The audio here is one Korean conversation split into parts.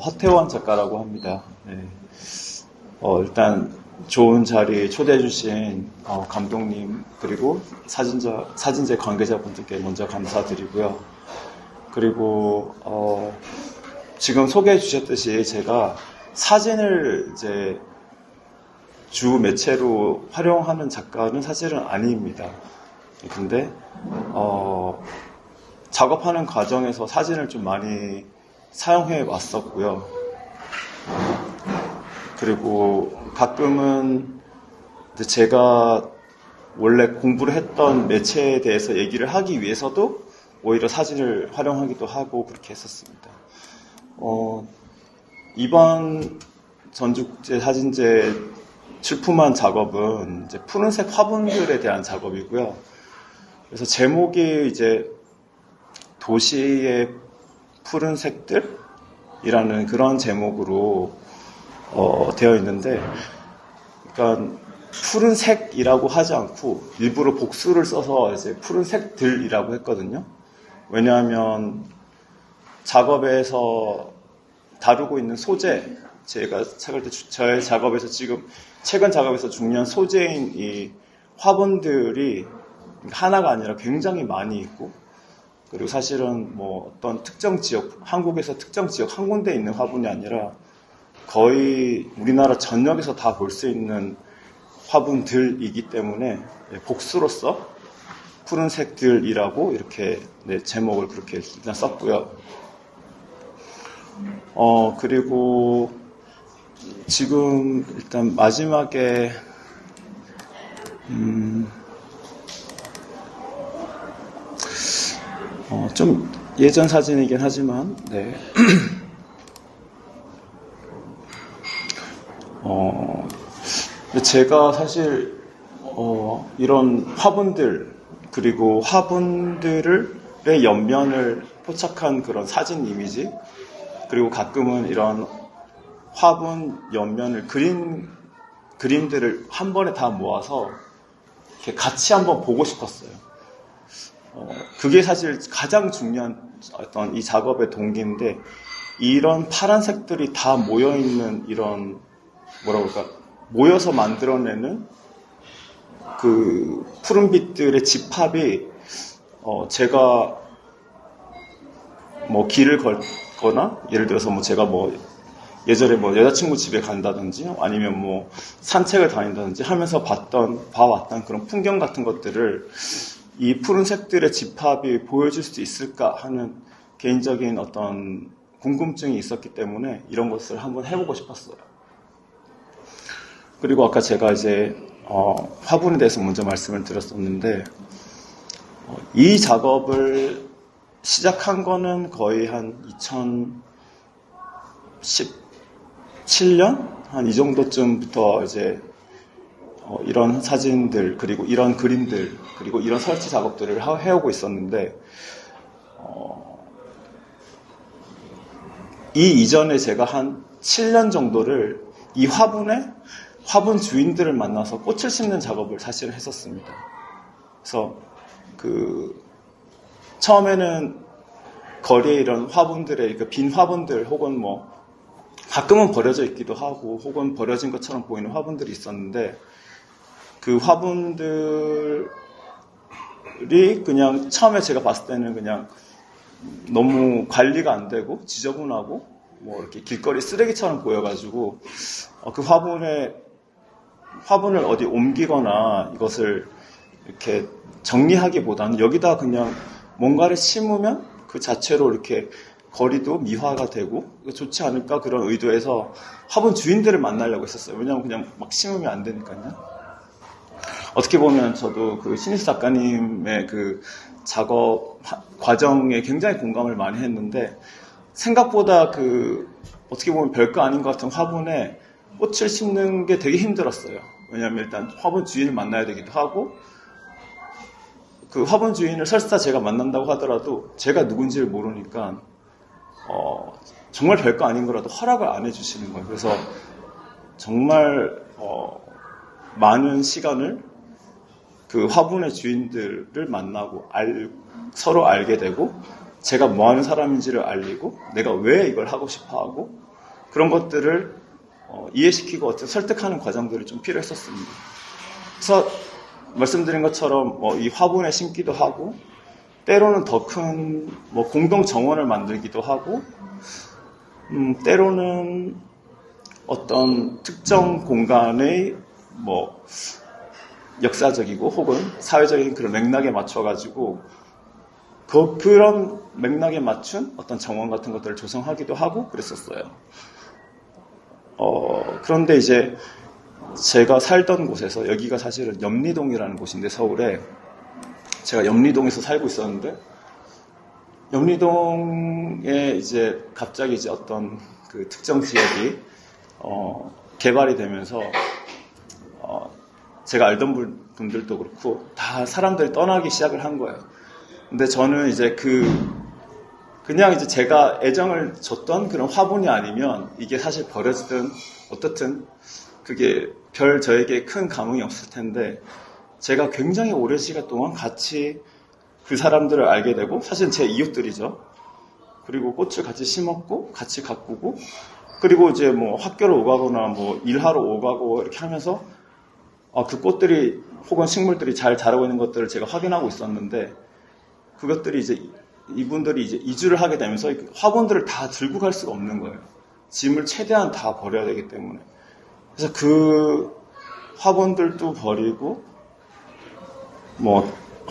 허태원 작가라고 합니다. 네. 일단 좋은 자리에 초대해 주신 감독님 그리고 사진제 관계자분들께 먼저 감사드리고요. 그리고 지금 소개해 주셨듯이 제가 사진을 이제 주 매체로 활용하는 작가는 사실은 아닙니다. 근데 작업하는 과정에서 사진을 좀 많이 사용해 왔었고요. 그리고 가끔은 제가 원래 공부를 했던 매체에 대해서 얘기를 하기 위해서도 오히려 사진을 활용하기도 하고 그렇게 했었습니다. 이번 전국제 사진제 출품한 작업은 이제 푸른색 화분들에 대한 작업이고요. 그래서 제목이 이제 도시의 푸른색들이라는 그런 제목으로 되어 있는데, 그러니까 푸른색이라고 하지 않고 일부러 복수를 써서 이제 푸른색들이라고 했거든요. 왜냐하면 작업에서 다루고 있는 소재, 제가 찾을 때 저의 작업에서 지금 최근 작업에서 중요한 소재인 이 화분들이 하나가 아니라 굉장히 많이 있고, 그리고 사실은 뭐 어떤 특정 지역, 한국에서 특정 지역 한 군데 있는 화분이 아니라 거의 우리나라 전역에서 다 볼 수 있는 화분들이기 때문에 복수로서 푸른색들이라고 이렇게 제목을 그렇게 일단 썼고요. 그리고 지금 일단 마지막에 좀 예전 사진이긴 하지만 네. 제가 사실 이런 화분들 그리고 화분들의 옆면을 포착한 그런 사진 이미지, 그리고 가끔은 이런 화분 옆면을 그림들을 한 번에 다 모아서 이렇게 같이 한번 보고 싶었어요. 그게 사실 가장 중요한 어떤 이 작업의 동기인데, 이런 파란색들이 다 모여있는 이런 뭐라고 할까, 모여서 만들어내는 그 푸른빛들의 집합이 제가 뭐 길을 걷거나, 예를 들어서 뭐 제가 뭐 예전에 뭐 여자친구 집에 간다든지 아니면 뭐 산책을 다닌다든지 하면서 봐왔던 그런 풍경 같은 것들을 이 푸른색들의 집합이 보여줄 수 있을까 하는 개인적인 어떤 궁금증이 있었기 때문에 이런 것을 한번 해보고 싶었어요. 그리고 아까 제가 이제 화분에 대해서 먼저 말씀을 드렸었는데, 이 작업을 시작한 거는 거의 한 2017년? 한 이 정도쯤부터 이제 이런 사진들, 그리고 이런 그림들, 그리고 이런 설치 작업들을 해오고 있었는데, 이 이전에 제가 한 7년 정도를 이 화분 주인들을 만나서 꽃을 심는 작업을 사실 했었습니다. 그래서 처음에는 거리에 이런 화분들의 빈 화분들, 혹은 뭐 가끔은 버려져 있기도 하고 혹은 버려진 것처럼 보이는 화분들이 있었는데, 그 화분들이 그냥 처음에 제가 봤을 때는 그냥 너무 관리가 안 되고 지저분하고 뭐 이렇게 길거리 쓰레기처럼 보여가지고 그 화분을 어디 옮기거나 이것을 이렇게 정리하기보다는 여기다 그냥 뭔가를 심으면 그 자체로 이렇게 거리도 미화가 되고 좋지 않을까, 그런 의도에서 화분 주인들을 만나려고 했었어요. 왜냐하면 그냥 막 심으면 안 되니까요. 어떻게 보면 저도 그 신희수 작가님의 그 작업 과정에 굉장히 공감을 많이 했는데, 생각보다 어떻게 보면 별거 아닌 것 같은 화분에 꽃을 심는 게 되게 힘들었어요. 왜냐하면 일단 화분 주인을 만나야 되기도 하고, 그 화분 주인을 설사 제가 만난다고 하더라도 제가 누군지를 모르니까 정말 별거 아닌 거라도 허락을 안 해주시는 거예요. 그래서 정말 많은 시간을 그 화분의 주인들을 만나고 서로 알게 되고, 제가 뭐 하는 사람인지를 알리고, 내가 왜 이걸 하고 싶어 하고, 그런 것들을 이해시키고 어떤 설득하는 과정들이 좀 필요했었습니다. 그래서 말씀드린 것처럼 이 화분에 심기도 하고 때로는 더 큰 공동 정원을 만들기도 하고 때로는 어떤 특정 공간의 역사적이고 혹은 사회적인 그런 맥락에 맞춰가지고 그런 맥락에 맞춘 어떤 정원 같은 것들을 조성하기도 하고 그랬었어요. 그런데 이제 제가 살던 곳에서 여기가 사실은 염리동이라는 곳인데 서울에 제가 염리동에서 살고 있었는데 염리동에 이제 갑자기 이제 어떤 그 특정 지역이 개발이 되면서 제가 알던 분들도 그렇고 다 사람들이 떠나기 시작을 한 거예요. 근데 저는 이제 그냥 이제 제가 애정을 줬던 그런 화분이 아니면 이게 사실 버려지든 어떻든 그게 저에게 큰 감흥이 없을 텐데 제가 굉장히 오랜 시간 동안 같이 그 사람들을 알게 되고 사실 제 이웃들이죠. 그리고 꽃을 같이 심었고 같이 가꾸고 그리고 이제 학교를 오가거나 일하러 오가고 이렇게 하면서 그 꽃들이 혹은 식물들이 잘 자라고 있는 것들을 제가 확인하고 있었는데 그것들이 이제 이분들이 이제 이주를 하게 되면서 화분들을 다 들고 갈 수가 없는 거예요. 짐을 최대한 다 버려야 되기 때문에. 그래서 그 화분들도 버리고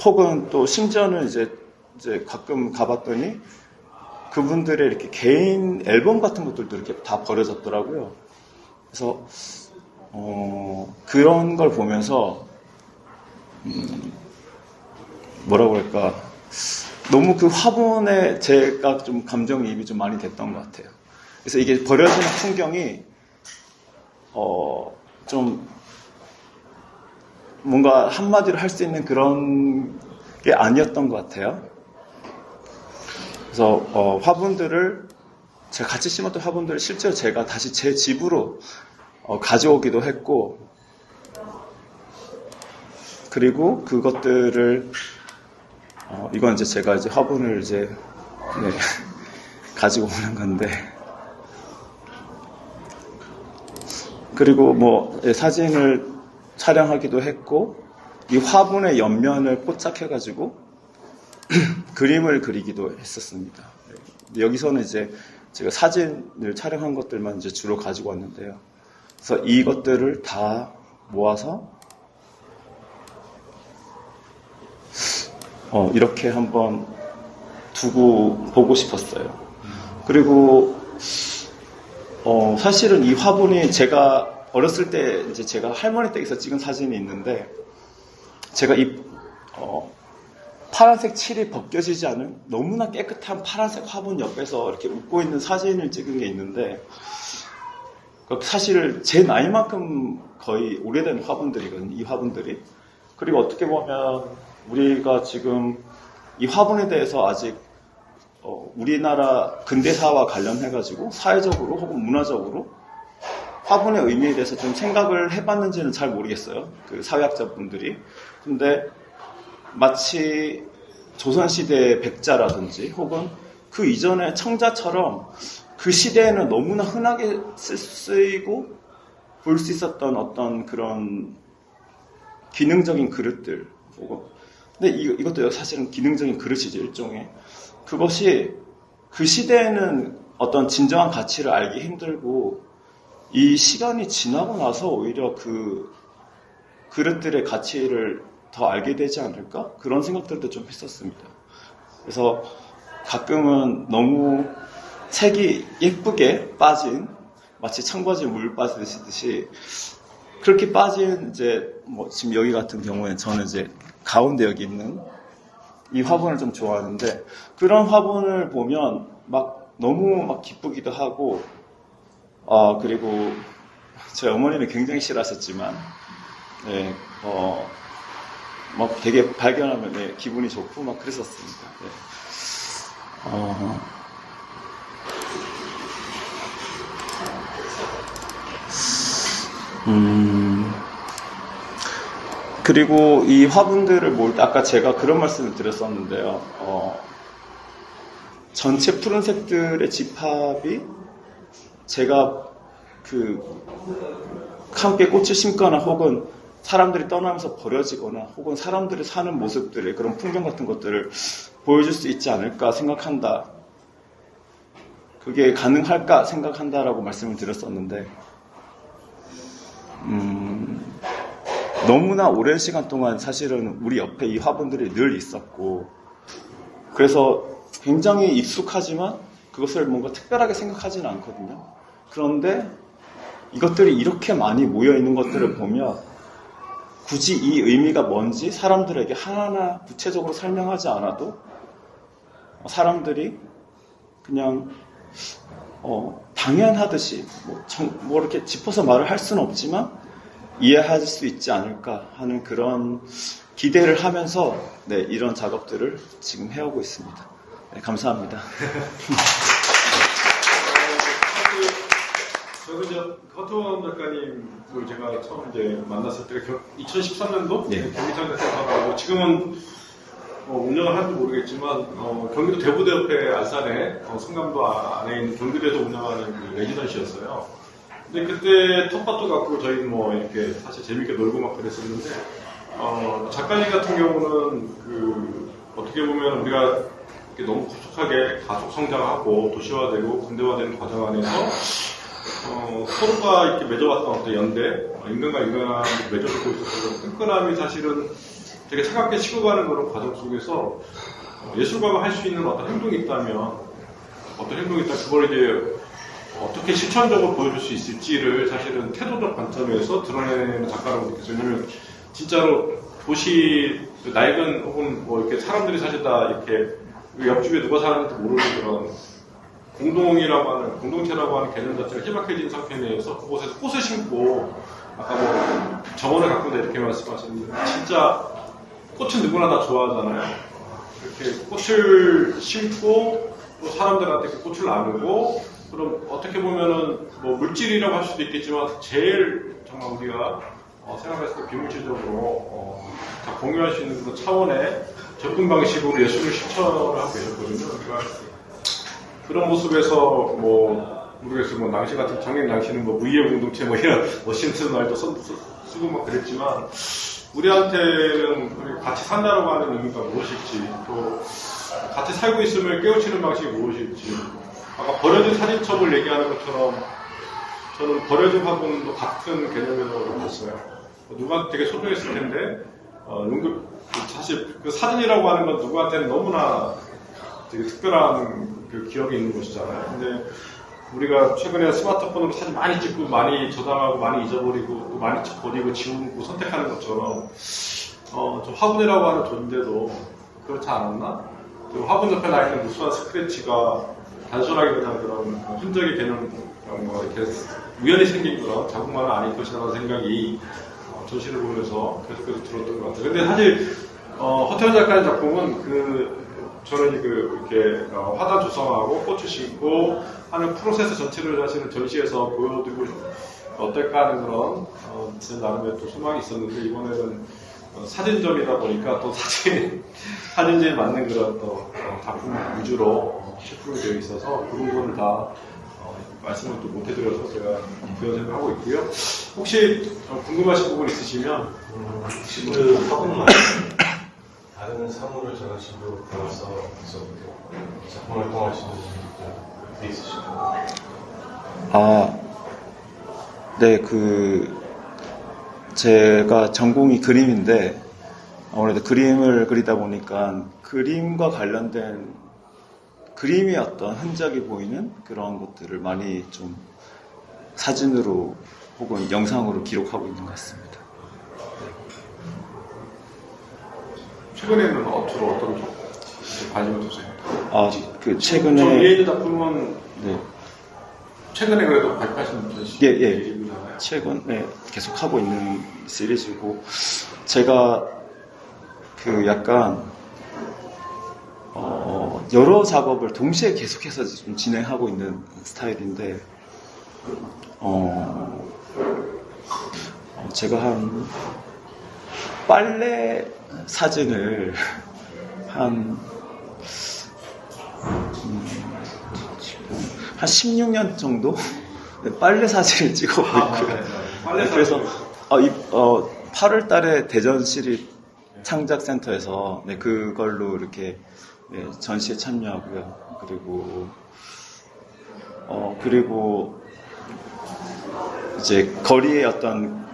혹은 또 심지어는 이제 가끔 가봤더니 그분들의 이렇게 개인 앨범 같은 것들도 이렇게 다 버려졌더라고요. 그래서 그런 걸 보면서 뭐라고 할까 너무 그 화분에 제가 좀 감정이입이 좀 많이 됐던 것 같아요. 그래서 이게 버려지는 풍경이 좀 뭔가 한마디로 할 수 있는 그런 게 아니었던 것 같아요. 그래서 화분들을 제가 같이 심었던 화분들을 실제로 제가 다시 제 집으로 가져오기도 했고 그리고 그것들을 이건 이제 제가 이제 화분을 이제 가지고 오는 건데 그리고 사진을 촬영하기도 했고 이 화분의 옆면을 포착해가지고 그림을 그리기도 했었습니다. 여기서는 이제 제가 사진을 촬영한 것들만 이제 주로 가지고 왔는데요. 그래서 이것들을 다 모아서 이렇게 한번 두고 보고 싶었어요. 그리고 사실은 이 화분이 제가 어렸을 때 이제 제가 할머니 댁에서 찍은 사진이 있는데 제가 이 파란색 칠이 벗겨지지 않은 너무나 깨끗한 파란색 화분 옆에서 이렇게 웃고 있는 사진을 찍은 게 있는데 사실 제 나이만큼 거의 오래된 화분들이거든요. 이 화분들이. 그리고 어떻게 보면 우리가 지금 이 화분에 대해서 아직 우리나라 근대사와 관련해가지고 사회적으로 혹은 문화적으로 화분의 의미에 대해서 좀 생각을 해봤는지는 잘 모르겠어요. 그 사회학자분들이. 근데 마치 조선시대의 백자라든지 혹은 그 이전의 청자처럼 그 시대에는 너무나 흔하게 쓰이고 볼 수 있었던 어떤 그런 기능적인 그릇들. 근데 이것도 사실은 기능적인 그릇이죠, 일종의. 그것이 그 시대에는 어떤 진정한 가치를 알기 힘들고 이 시간이 지나고 나서 오히려 그 그릇들의 가치를 더 알게 되지 않을까? 그런 생각들도 좀 했었습니다. 그래서 가끔은 너무 색이 예쁘게 빠진 마치 청바지에 물 빠지듯이 그렇게 빠진 이제 지금 여기 같은 경우에 저는 이제 가운데 여기 있는 이 화분을 좀 좋아하는데 그런 화분을 보면 너무 기쁘기도 하고 그리고 제 어머니는 굉장히 싫어하셨지만 되게 발견하면 기분이 좋고 그랬었습니다. 그리고 이 화분들을 모을 때 아까 제가 그런 말씀을 드렸었는데요. 전체 푸른색들의 집합이 제가 그 함께 꽃을 심거나 혹은 사람들이 떠나면서 버려지거나 혹은 사람들이 사는 모습들의 그런 풍경 같은 것들을 보여줄 수 있지 않을까 생각한다. 그게 가능할까 생각한다라고 말씀을 드렸었는데 너무나 오랜 시간 동안 사실은 우리 옆에 이 화분들이 늘 있었고 그래서 굉장히 익숙하지만 그것을 뭔가 특별하게 생각하지는 않거든요. 그런데 이것들이 이렇게 많이 모여 있는 것들을 보면 굳이 이 의미가 뭔지 사람들에게 하나하나 구체적으로 설명하지 않아도 사람들이 그냥 당연하듯이 뭐 이렇게 짚어서 말을 할 수는 없지만 이해할 수 있지 않을까 하는 그런 기대를 하면서 네, 이런 작업들을 지금 해오고 있습니다. 네, 감사합니다. 저는 이제 허트원 작가님을 제가 처음 이제 만났을 때가 2013년도 경기장 대표하고 지금은 운영을 하는지 모르겠지만 경기도 대부대 옆에 알산에 성감도 안에 있는 경기도에서 운영하는 그 레지던시였어요. 근데 그때 텃밭도 갖고 저희는 뭐 이렇게 사실 재밌게 놀고 막 그랬었는데 작가님 같은 경우는 그 어떻게 보면 우리가 이렇게 너무 급속하게 가속 성장하고 도시화되고 근대화되는 과정 안에서 서로가 이렇게 맺어왔던 어떤 연대, 인간과 인간이 맺어지고 있었던 끈끈함이 사실은 되게 차갑게 식어가는 그런 과정 속에서 예술가가 할 수 있는 어떤 행동이 있다면 그걸 이제 어떻게 실천적으로 보여줄 수 있을지를 사실은 태도적 관점에서 드러내는 작가라고 느꼈어요. 왜냐면 진짜로 도시 낡은 혹은 뭐 이렇게 사람들이 사실 다 이렇게 옆집에 누가 사는지 모르는 그런 공동체라고 하는 개념 자체가 희박해진 상태 내에서 그곳에서 꽃을 심고 아까 뭐 정원을 가꾼다 이렇게 말씀하셨는데 진짜 꽃은 누구나 다 좋아하잖아요. 이렇게 꽃을 심고 또 사람들한테 그 꽃을 나누고 그럼 어떻게 보면은 뭐 물질이라고 할 수도 있겠지만 제일 정말 우리가 생각했을 때 비물질적으로 다 공유할 수 있는 그런 차원의 접근 방식으로 예술을 실천을 하고 계셨거든요. 그러니까 그런 모습에서 모르겠어요. 낭시 같은 정행 낭시는 무의의 공동체 이런 워싱턴 말도 쓰고 막 그랬지만 우리한테는 우리 같이 산다라고 하는 의미가 무엇일지 또 같이 살고 있음을 깨우치는 방식이 무엇일지 아까 버려진 사진첩을 얘기하는 것처럼 저는 버려진 화분도 같은 개념이라고 봤어요. 누구한테 되게 소중했을 텐데 사실 그 사진이라고 하는 건 누구한테는 너무나 되게 특별한 그 기억이 있는 것이잖아요. 근데 우리가 최근에 스마트폰으로 사진 많이 찍고 많이 저장하고 많이 잊어버리고 또 많이 버리고 지우고 선택하는 것처럼 저 화분이라고 하는 존재도 그렇지 않았나? 그 화분 옆에 나 있는 무수한 스크래치가 단순하게 그냥 그런 흔적의 개념 이렇게 우연히 생긴 그런 자국만은 아닐 것이라는 생각이 전시를 보면서 계속해서 들었던 것 같아요. 근데 사실 허태원 작가의 작품은 저는 이렇게 화단 조성하고 꽃을 심고 하는 프로세스 전체를 사실은 전시에서 보여드리고 어떨까 하는 그런 제 나름의 또 소망이 있었는데 이번에는 사진전이다 보니까 또 사진제에 맞는 그런 또 작품 위주로 시프로 되어 있어서 그 부분을 다 말씀을 또 못 해드려서 제가 부연생을 하고 있고요. 혹시 궁금하신 부분 있으시면 그 화분만 다른 사물을 제가 집으로 담아서 작품 활동하시는 분들 있으실까요? 네, 제가 전공이 그림인데 아무래도 그림을 그리다 보니까 그림과 관련된 그림의 어떤 흔적이 보이는 그런 것들을 많이 좀 사진으로 혹은 영상으로 기록하고 있는 것 같습니다. 최근에는 어떤 쪽 관심을 두세요? 최근에 저 위에 있는 작품은 네. 최근에 그래도 발표하신 분이시죠? 예. 최근에 계속 하고 있는 시리즈고 제가 약간 여러 작업을 동시에 계속해서 좀 진행하고 있는 스타일인데 제가 한 빨래 사진을 한 16년 정도 네, 빨래 사진을 찍어보고 있고요. 빨래 그래서 사진. 8월 달에 대전시립 창작센터에서 네, 그걸로 이렇게 네, 전시에 참여하고요. 그리고 이제 거리에 어떤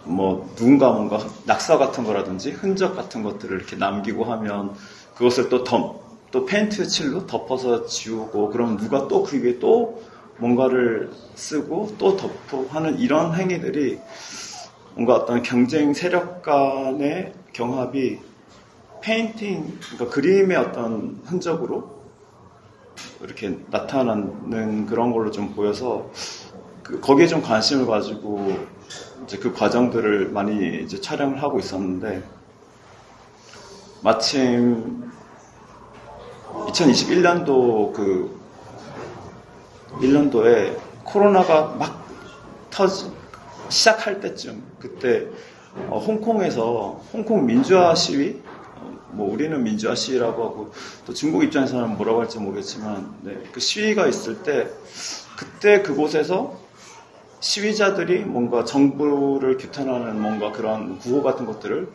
뭐 누군가 뭔가 낙서 같은 거라든지 흔적 같은 것들을 이렇게 남기고 하면 그것을 또 페인트 칠로 덮어서 지우고 그러면 누가 또 그 위에 또 뭔가를 쓰고 또 덮고 하는 이런 행위들이 뭔가 어떤 경쟁 세력 간의 경합이 페인팅, 그러니까 그림의 어떤 흔적으로 이렇게 나타나는 그런 걸로 좀 보여서 거기에 좀 관심을 가지고 이제 그 과정들을 많이 이제 촬영을 하고 있었는데 마침 2021년도 1년도에 코로나가 막 시작할 때쯤 그때 홍콩에서 홍콩 민주화 시위 뭐 우리는 민주화 시위라고 하고 또 중국 입장에서는 뭐라고 할지 모르겠지만 네, 그 시위가 있을 때 그때 그곳에서 시위자들이 뭔가 정부를 규탄하는 뭔가 그런 구호 같은 것들을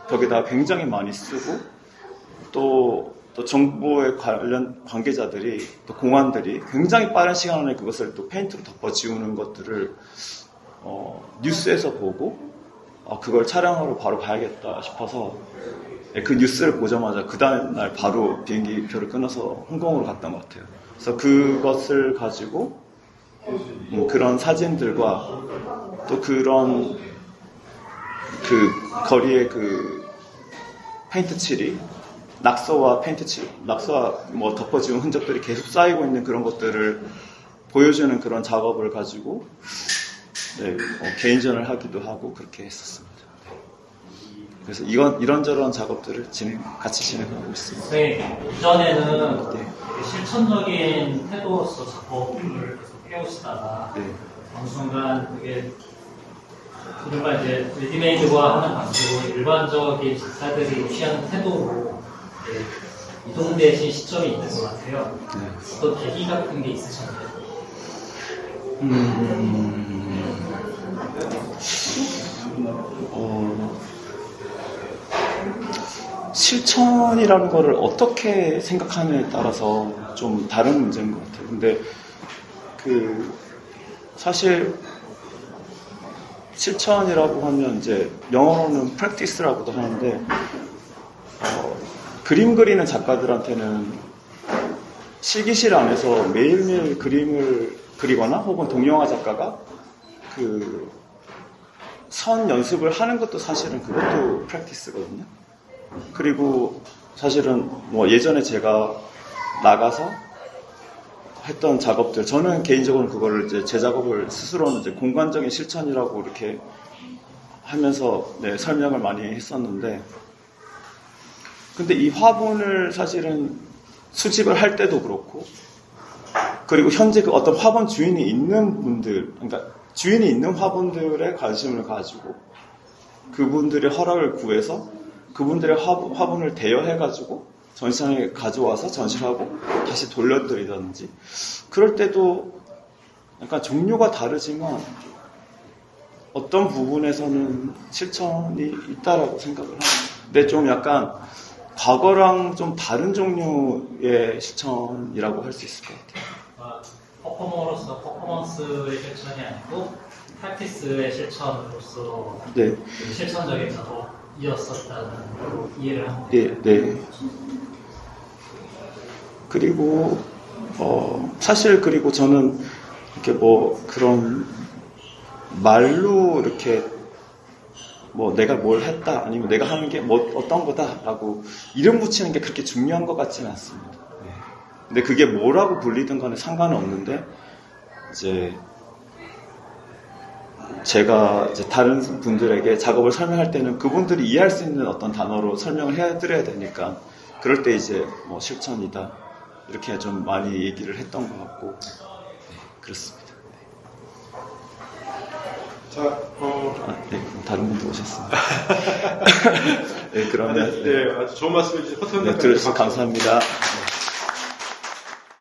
벽에다 굉장히 많이 쓰고 또 정부의 관련 관계자들이 또 공안들이 굉장히 빠른 시간 안에 그것을 또 페인트로 덮어 지우는 것들을 뉴스에서 보고 그걸 촬영하러 바로 가야겠다 싶어서 그 뉴스를 보자마자 그 다음날 바로 비행기표를 끊어서 홍콩으로 갔던 것 같아요. 그래서 그것을 가지고 그런 사진들과 또 그런 그 거리의 그 페인트 칠이 낙서와 페인트 칠, 낙서와 뭐 덮어지운 흔적들이 계속 쌓이고 있는 그런 것들을 보여주는 그런 작업을 가지고 네, 개인전을 하기도 하고 그렇게 했었습니다. 그래서 이런저런 작업들을 같이 진행하고 있습니다. 네, 이전에는 실천적인 태도로서 작업을 계속 해오시다가 네. 어느 순간 그게 그들과 이제 레디메이드화 하는 방식으로 일반적인 작가들이 취하는 태도로 이동되신 시점이 있는 것 같아요. 네. 어떤 계기 같은 게 있으셨나요? 실천이라는 거를 어떻게 생각하느냐에 따라서 좀 다른 문제인 것 같아요. 근데 사실 실천이라고 하면 이제 영어로는 practice라고도 하는데 그림 그리는 작가들한테는 실기실 안에서 매일매일 그림을 그리거나 혹은 동영화 작가가 선 연습을 하는 것도 사실은 그것도 프랙티스거든요. 그리고 사실은 뭐 예전에 제가 나가서 했던 작업들, 저는 개인적으로 그거를 이제 제 작업을 스스로는 이제 공간적인 실천이라고 이렇게 하면서 네, 설명을 많이 했었는데, 근데 이 화분을 사실은 수집을 할 때도 그렇고, 그리고 현재 그 어떤 화분 주인이 있는 분들, 그러니까 주인이 있는 화분들에 관심을 가지고 그분들의 허락을 구해서 그분들의 화분을 대여해가지고 전시장에 가져와서 전시를 하고 다시 돌려드리든지, 그럴 때도 약간 종류가 다르지만 어떤 부분에서는 실천이 있다라고 생각을 합니다. 근데 좀 약간 과거랑 좀 다른 종류의 실천이라고 할 수 있을 것 같아요. 퍼포머로서 퍼포먼스의 실천이 아니고 프랙티스의 실천으로서 네. 실천적인 작업이었었다는 걸로 이해를 합니다. 네, 네. 그리고 사실 그리고 저는 이렇게 뭐 그런 말로 이렇게 뭐 내가 뭘 했다 아니면 내가 하는 게 뭐 어떤 거다라고 이름 붙이는 게 그렇게 중요한 것 같지는 않습니다. 네. 근데 그게 뭐라고 불리든 간에 상관은 없는데 이제 제가 이제 다른 분들에게 작업을 설명할 때는 그분들이 이해할 수 있는 어떤 단어로 설명을 해드려야 되니까 그럴 때 이제 뭐 실천이다 이렇게 좀 많이 얘기를 했던 것 같고 네, 그렇습니다. 자, 네, 그럼 다른 분도 오셨습니다. 네, 그러면 네, 아주 좋은 말씀 해주셔서 네, 들어주셔서 감사합니다.